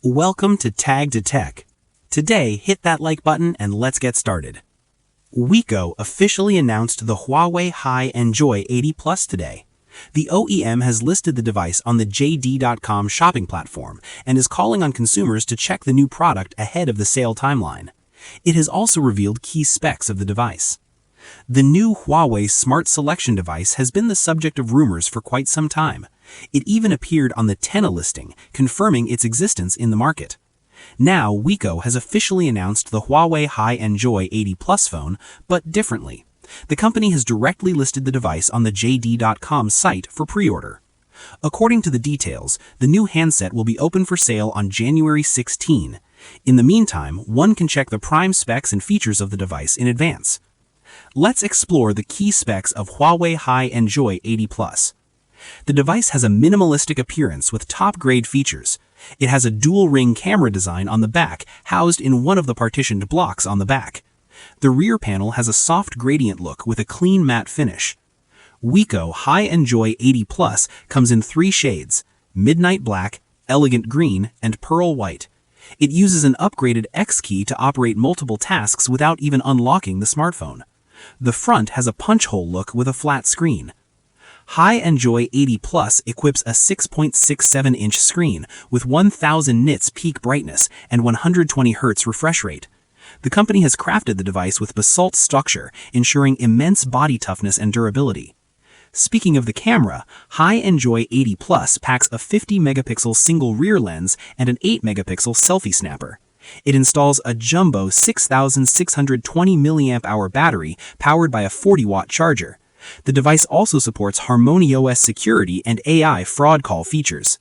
Welcome to Tag to Tech. Today, hit that like button and let's get started. Wiko officially announced the Huawei Hi Enjoy 80 Plus today. The OEM has listed the device on the JD.com shopping platform and is calling on consumers to check the new product ahead of the sale timeline. It has also revealed key specs of the device. The new Huawei Smart Selection device has been the subject of rumors for quite some time. It even appeared on the Tenna listing, confirming its existence in the market. Now, Wiko has officially announced the Huawei Hi Enjoy 80 Plus phone, but differently. The company has directly listed the device on the JD.com site for pre-order. According to the details, the new handset will be open for sale on January 16. In the meantime, one can check the prime specs and features of the device in advance. Let's explore the key specs of Huawei Hi Enjoy 80 Plus. The device has a minimalistic appearance with top-grade features. It has a dual-ring camera design on the back, housed in one of the partitioned blocks on the back. The rear panel has a soft gradient look with a clean matte finish. Wiko Hi Enjoy 80 Plus comes in 3 shades: midnight black, elegant green, and pearl white. It uses an upgraded X key to operate multiple tasks without even unlocking the smartphone. The front has a punch hole look with a flat screen. Hi Enjoy 80 Plus equips a 6.67-inch screen with 1000 nits peak brightness and 120 Hz refresh rate. The company has crafted the device with basalt structure, ensuring immense body toughness and durability. Speaking of the camera, Hi Enjoy 80 Plus packs a 50-megapixel single rear lens and an 8-megapixel selfie snapper. It installs a jumbo 6,620 mAh battery powered by a 40-watt charger. The device also supports HarmonyOS security and AI fraud call features.